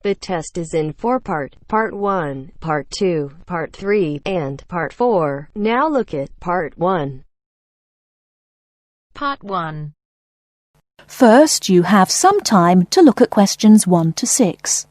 The test is in 4 parts: Part 1, Part 2, Part 3, and Part 4. Now look at Part 1. Part 1. First, you have some time to look at questions 1 to 6.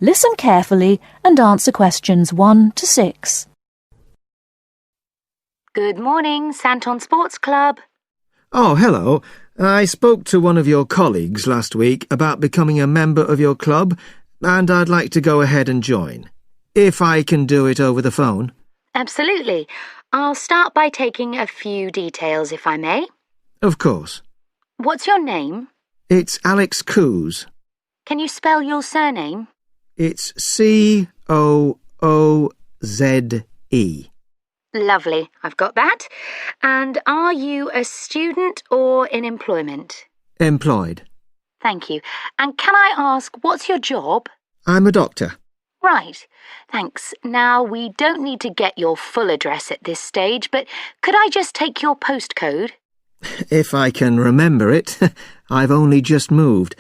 Listen carefully and answer questions 1 to 6. Good morning, Santon Sports Club. Oh, hello. I spoke to one of your colleagues last week about becoming a member of your club, and I'd like to go ahead and join. If I can do it over the phone. Absolutely. I'll start by taking a few details, if I may. Of course. What's your name? It's Alex Coos. Can you spell your surname? It's C-O-O-Z-E. Lovely, I've got that. And are you a student or in employment? Employed. Thank you. And can I ask, what's your job? I'm a doctor. Right, thanks. Now, we don't need to get your full address at this stage, but could I just take your postcode? If I can remember it. I've only just moved.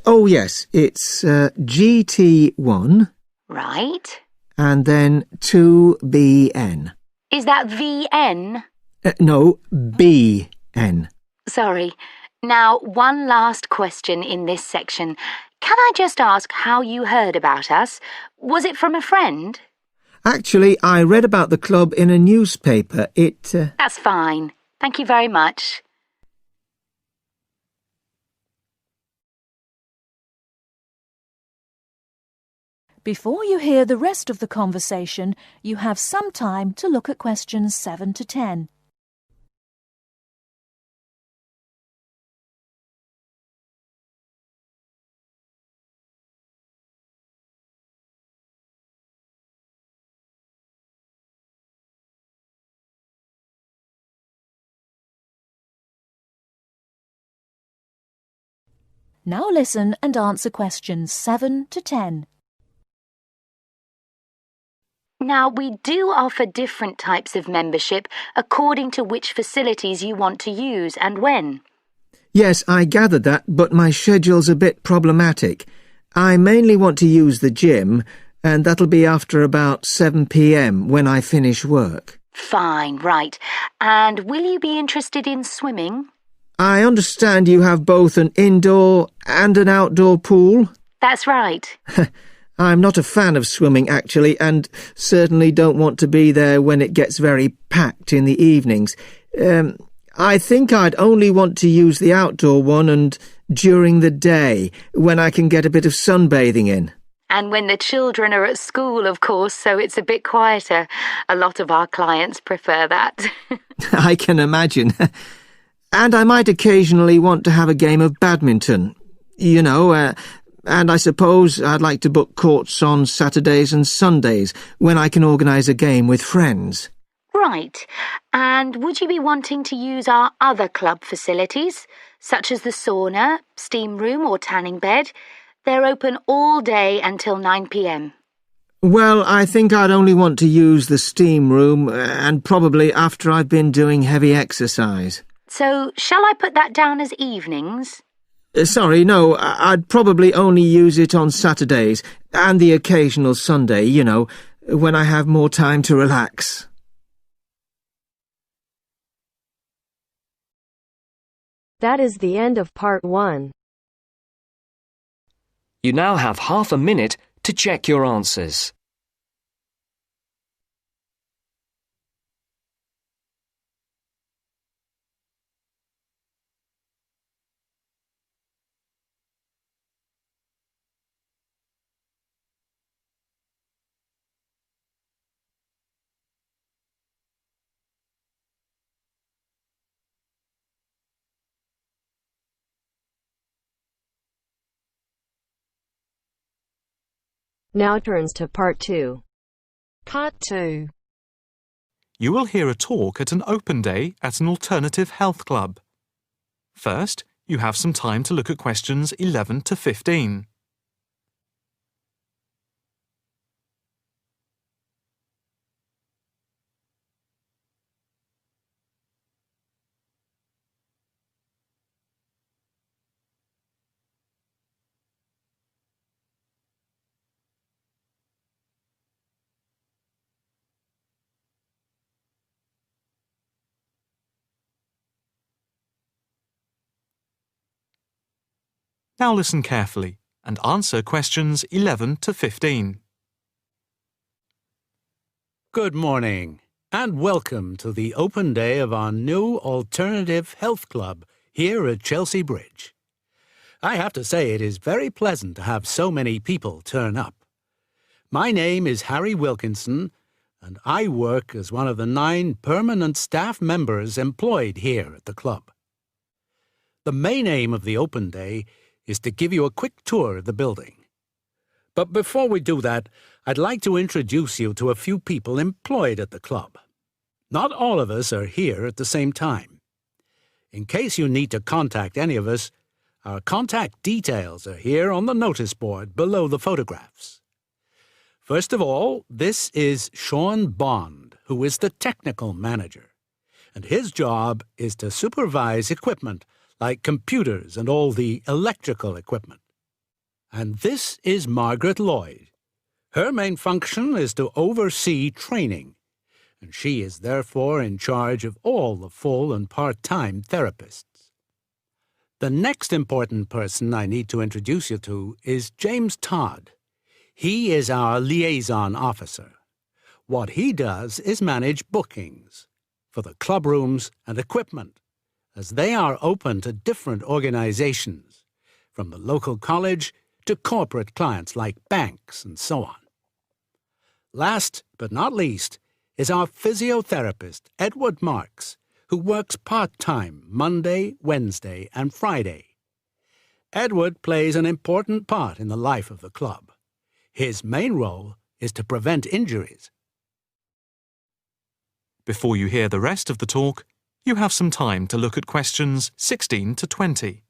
Oh, yes, it's GT1. Right. And then 2BN. Is that VN? No, BN. Sorry. Now, one last question in this section. Can I just ask how you heard about us? Was it from a friend? Actually, I read about the club in a newspaper. That's fine. Thank you very much. Before you hear the rest of the conversation, you have some time to look at questions 7 to 10. Now listen and answer questions 7 to 10. Now, we do offer different types of membership according to which facilities you want to use and when. Yes, I gathered that, but my schedule's a bit problematic. I mainly want to use the gym, and that'll be after about 7 p.m. when I finish work. Fine, right. And will you be interested in swimming? I understand you have both an indoor and an outdoor pool? That's right. I'm not a fan of swimming, actually, and certainly don't want to be there when it gets very packed in the evenings. I think I'd only want to use the outdoor one and during the day, when I can get a bit of sunbathing in. And when the children are at school, of course, so it's a bit quieter. A lot of our clients prefer that. I can imagine. And I might occasionally want to have a game of badminton. You know, and I suppose I'd like to book courts on Saturdays and Sundays when I can organise a game with friends. Right. And would you be wanting to use our other club facilities, such as the sauna, steam room or tanning bed? They're open all day until 9 p.m. Well, I think I'd only want to use the steam room, and probably after I've been doing heavy exercise. So, shall I put that down as evenings? Sorry, no, I'd probably only use it on Saturdays, and the occasional Sunday, you know, when I have more time to relax. That is the end of Part 1. You now have half a minute to check your answers. Now turns to Part 2. Part 2. You will hear a talk at an open day at an alternative health club. First, you have some time to look at questions 11 to 15. Now listen carefully and answer questions 11 to 15. Good morning, and welcome to the open day of our new Alternative Health Club here at Chelsea Bridge. I have to say it is very pleasant to have so many people turn up. My name is Harry Wilkinson, and I work as one of the 9 permanent staff members employed here at the club. The main aim of the open day is to give you a quick tour of the building. But before we do that, I'd like to introduce you to a few people employed at the club. Not all of us are here at the same time. In case you need to contact any of us, our contact details are here on the notice board below the photographs. First of all, this is Sean Bond, who is the technical manager, and his job is to supervise equipment like computers and all the electrical equipment. And this is Margaret Lloyd. Her main function is to oversee training, and she is therefore in charge of all the full and part-time therapists. The next important person I need to introduce you to is James Todd. He is our liaison officer. What he does is manage bookings for the club rooms and equipment, as they are open to different organizations, from the local college to corporate clients like banks and so on. Last but not least is our physiotherapist, Edward Marks, who works part-time Monday, Wednesday, and Friday. Edward plays an important part in the life of the club. His main role is to prevent injuries. Before you hear the rest of the talk, you have some time to look at questions 16 to 20.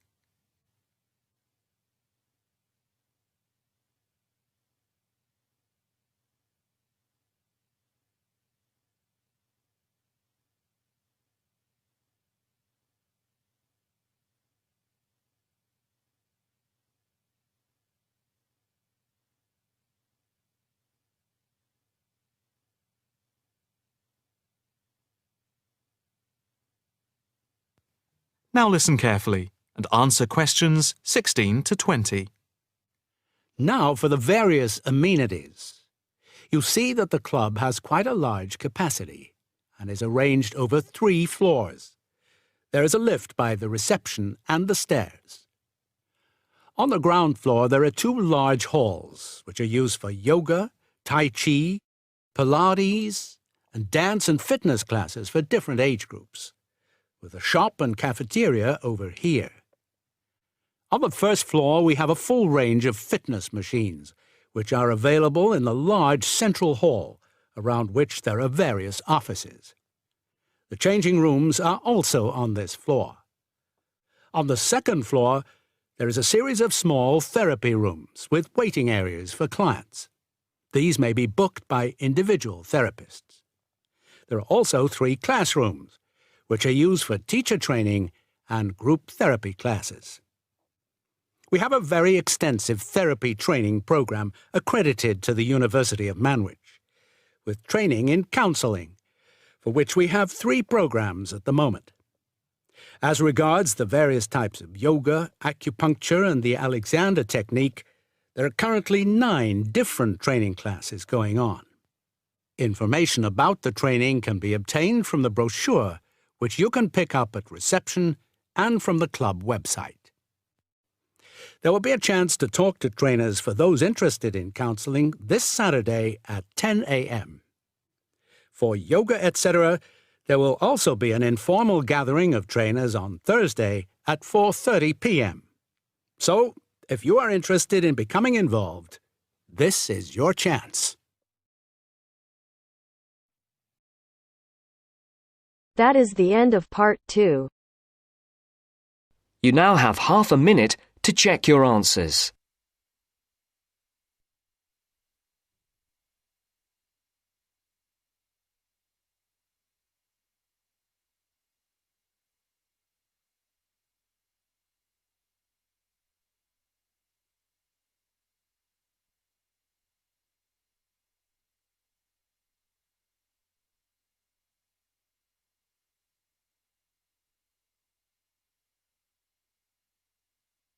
Now listen carefully and answer questions 16 to 20. Now for the various amenities. You see that the club has quite a large capacity and is arranged over 3 floors. There is a lift by the reception and the stairs. On the ground floor there are 2 large halls which are used for yoga, tai chi, Pilates, and dance and fitness classes for different age groups, with a shop and cafeteria over here. On the first floor, we have a full range of fitness machines, which are available in the large central hall, around which there are various offices. The changing rooms are also on this floor. On the second floor, there is a series of small therapy rooms with waiting areas for clients. These may be booked by individual therapists. There are also 3 classrooms, which are used for teacher training and group therapy classes. We have a very extensive therapy training program accredited to the University of Manwich, with training in counselling, for which we have 3 programs at the moment. As regards the various types of yoga, acupuncture, and the Alexander technique, there are currently 9 different training classes going on. Information about the training can be obtained from the brochure, which you can pick up at reception and from the club website. There will be a chance to talk to trainers for those interested in counselling this Saturday at 10 a.m. For yoga, etc., there will also be an informal gathering of trainers on Thursday at 4:30 p.m. So, if you are interested in becoming involved, this is your chance. That is the end of part 2. You now have half a minute to check your answers.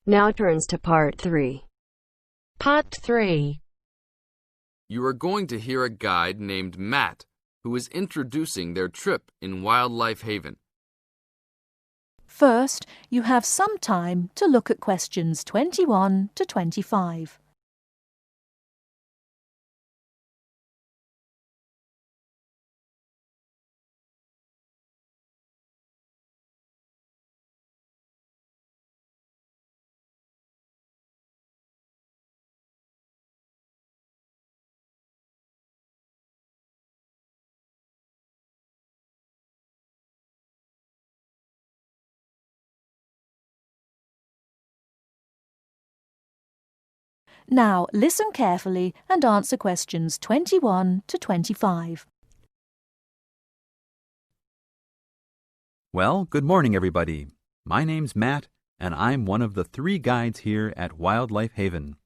Now turns to part 3. Part 3. You are going to hear a guide named Matt, who is introducing their trip in Wildlife Haven. First, you have some time to look at questions 21 to 25. Now listen carefully and answer questions 21 to 25. Well, good morning, everybody. My name's Matt, and I'm one of the 3 guides here at Wildlife Haven.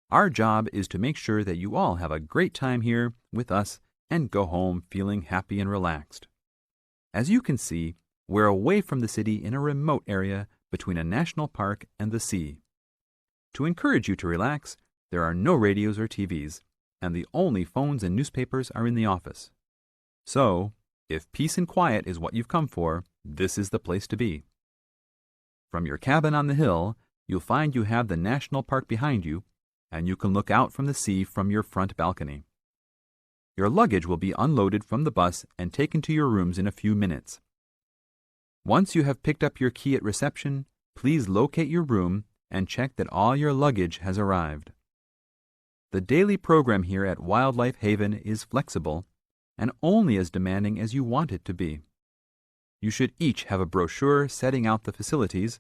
Our job is to make sure that you all have a great time here with us and go home feeling happy and relaxed. As you can see, we're away from the city in a remote area between a national park and the sea. To encourage you to relax, there are no radios or TVs, and the only phones and newspapers are in the office. So, if peace and quiet is what you've come for, this is the place to be. From your cabin on the hill, you'll find you have the national park behind you, and you can look out from the sea from your front balcony. Your luggage will be unloaded from the bus and taken to your rooms in a few minutes. Once you have picked up your key at reception, please locate your room and check that all your luggage has arrived. The daily program here at Wildlife Haven is flexible and only as demanding as you want it to be. You should each have a brochure setting out the facilities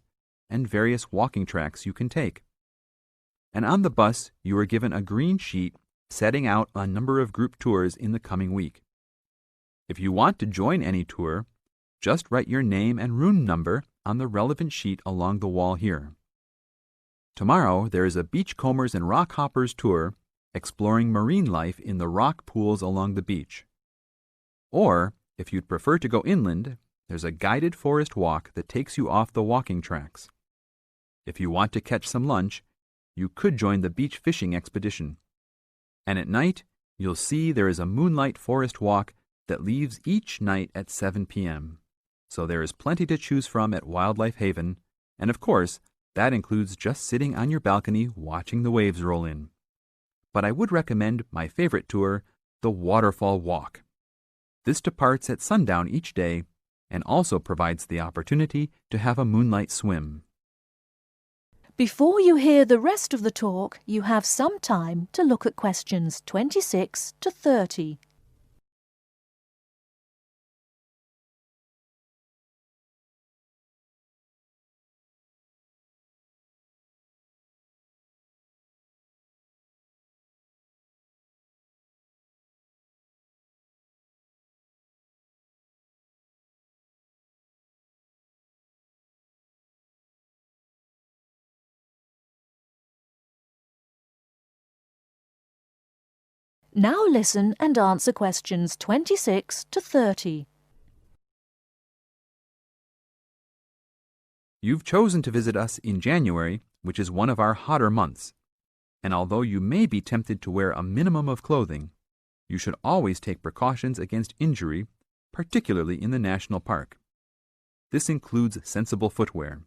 and various walking tracks you can take. And on the bus, you are given a green sheet setting out a number of group tours in the coming week. If you want to join any tour, just write your name and room number on the relevant sheet along the wall here. Tomorrow, there is a beachcombers and rock hoppers tour exploring marine life in the rock pools along the beach. Or, if you'd prefer to go inland, there's a guided forest walk that takes you off the walking tracks. If you want to catch some lunch, you could join the beach fishing expedition. And at night, you'll see there is a moonlight forest walk that leaves each night at 7 p.m. So there is plenty to choose from at Wildlife Haven, and of course, that includes just sitting on your balcony watching the waves roll in. But I would recommend my favorite tour, the Waterfall Walk. This departs at sundown each day and also provides the opportunity to have a moonlight swim. Before you hear the rest of the talk, you have some time to look at questions 26 to 30. Now listen and answer questions 26 to 30. You've chosen to visit us in January, which is one of our hotter months. And although you may be tempted to wear a minimum of clothing, you should always take precautions against injury, particularly in the national park. This includes sensible footwear.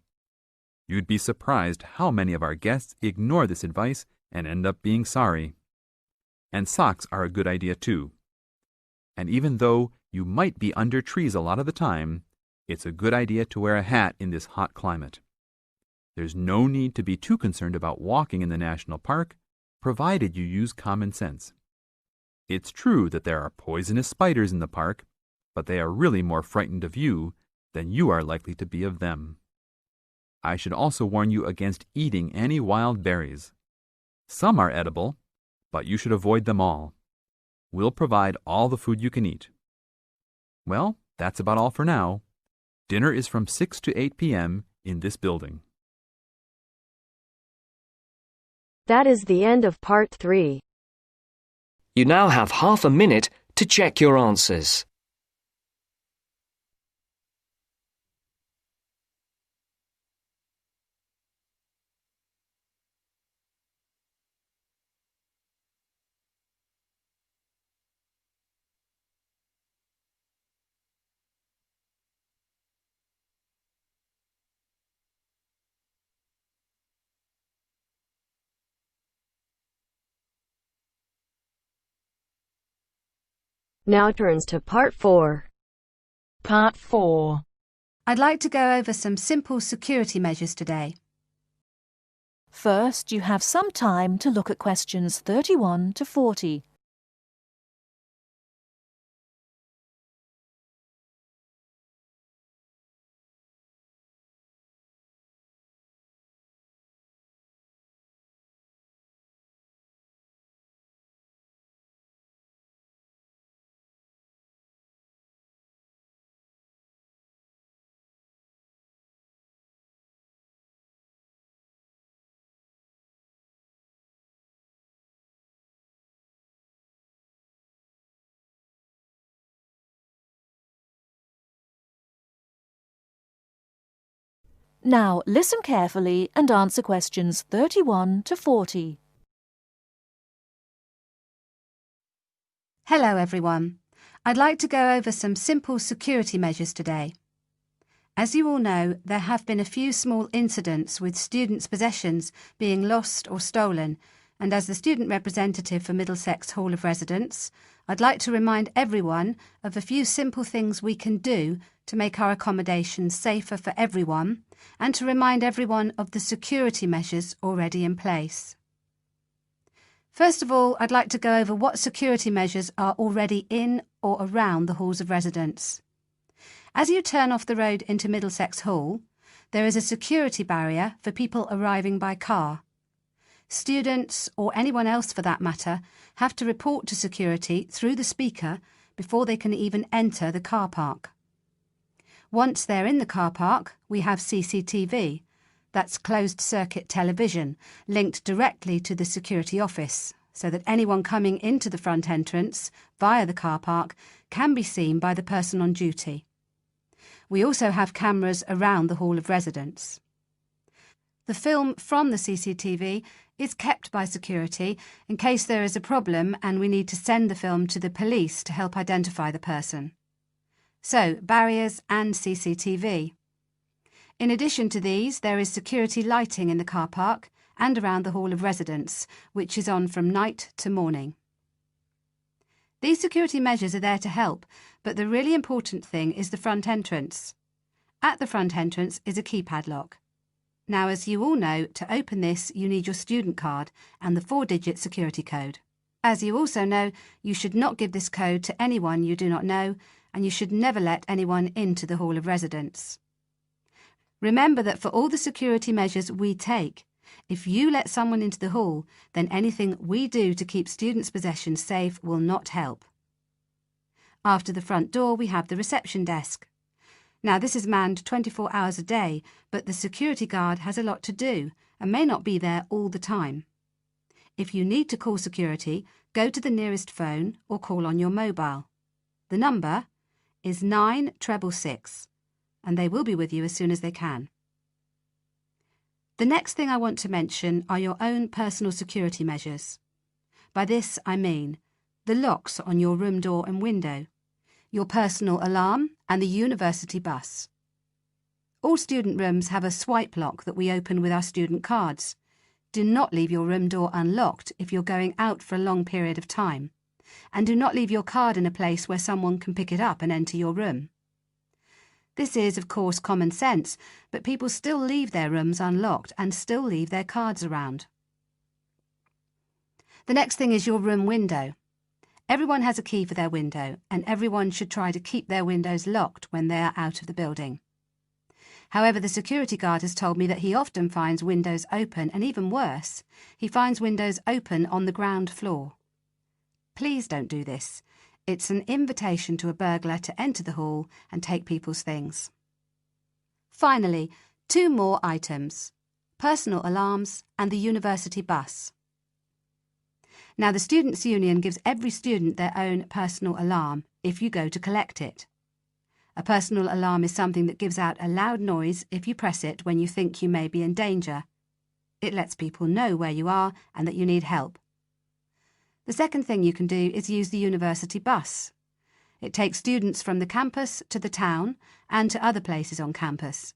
You'd be surprised how many of our guests ignore this advice and end up being sorry. And socks are a good idea too. And even though you might be under trees a lot of the time, it's a good idea to wear a hat in this hot climate. There's no need to be too concerned about walking in the national park, provided you use common sense. It's true that there are poisonous spiders in the park, but they are really more frightened of you than you are likely to be of them. I should also warn you against eating any wild berries. Some are edible, but you should avoid them all. We'll provide all the food you can eat. Well, that's about all for now. Dinner is from 6 to 8 p.m. in this building. That is the end of part 3. You now have half a minute to check your answers. Now turns to part 4. Part 4. I'd like to go over some simple security measures today. First, you have some time to look at questions 31 to 40. Now listen carefully and answer questions 31 to 40. Hello everyone. I'd like to go over some simple security measures today. As you all know, there have been a few small incidents with students' possessions being lost or stolen, and as the student representative for Middlesex Hall of Residence, I'd like to remind everyone of a few simple things we can do to make our accommodations safer for everyone, and to remind everyone of the security measures already in place. First of all, I'd like to go over what security measures are already in or around the halls of residence. As you turn off the road into Middlesex Hall, there is a security barrier for people arriving by car. Students, or anyone else for that matter, have to report to security through the speaker before they can even enter the car park. Once they're in the car park, we have CCTV, that's closed-circuit television, linked directly to the security office, so that anyone coming into the front entrance via the car park can be seen by the person on duty. We also have cameras around the Hall of Residence. The film from the CCTV is kept by security in case there is a problem and we need to send the film to the police to help identify the person. So, barriers and CCTV. In addition to these, there is security lighting in the car park and around the Hall of Residence, which is on from night to morning. These security measures are there to help, but the really important thing is the front entrance. At the front entrance is a keypad lock. Now, as you all know, to open this you need your student card and the 4-digit security code. As you also know, you should not give this code to anyone you do not know, and you should never let anyone into the Hall of Residence. Remember that for all the security measures we take, if you let someone into the hall, then anything we do to keep students' possessions safe will not help. After the front door, we have the reception desk. Now, this is manned 24 hours a day, but the security guard has a lot to do and may not be there all the time. If you need to call security, go to the nearest phone or call on your mobile. The number is 9666, and they will be with you as soon as they can. The next thing I want to mention are your own personal security measures. By this I mean the locks on your room door and window, your personal alarm and the university bus. All student rooms have a swipe lock that we open with our student cards. Do not leave your room door unlocked if you're going out for a long period of time. And do not leave your card in a place where someone can pick it up and enter your room. This is, of course, common sense, but people still leave their rooms unlocked and still leave their cards around. The next thing is your room window. Everyone has a key for their window, and everyone should try to keep their windows locked when they are out of the building. However, the security guard has told me that he often finds windows open, and even worse, he finds windows open on the ground floor. Please don't do this. It's an invitation to a burglar to enter the hall and take people's things. Finally, 2 more items: personal alarms and the university bus. Now, the Students' Union gives every student their own personal alarm if you go to collect it. A personal alarm is something that gives out a loud noise if you press it when you think you may be in danger. It lets people know where you are and that you need help. The second thing you can do is use the university bus. It takes students from the campus to the town and to other places on campus.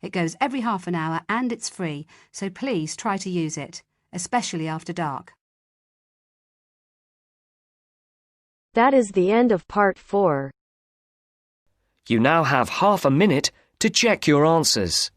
It goes every half an hour and it's free, so please try to use it, especially after dark. That is the end of Part 4. You now have half a minute to check your answers.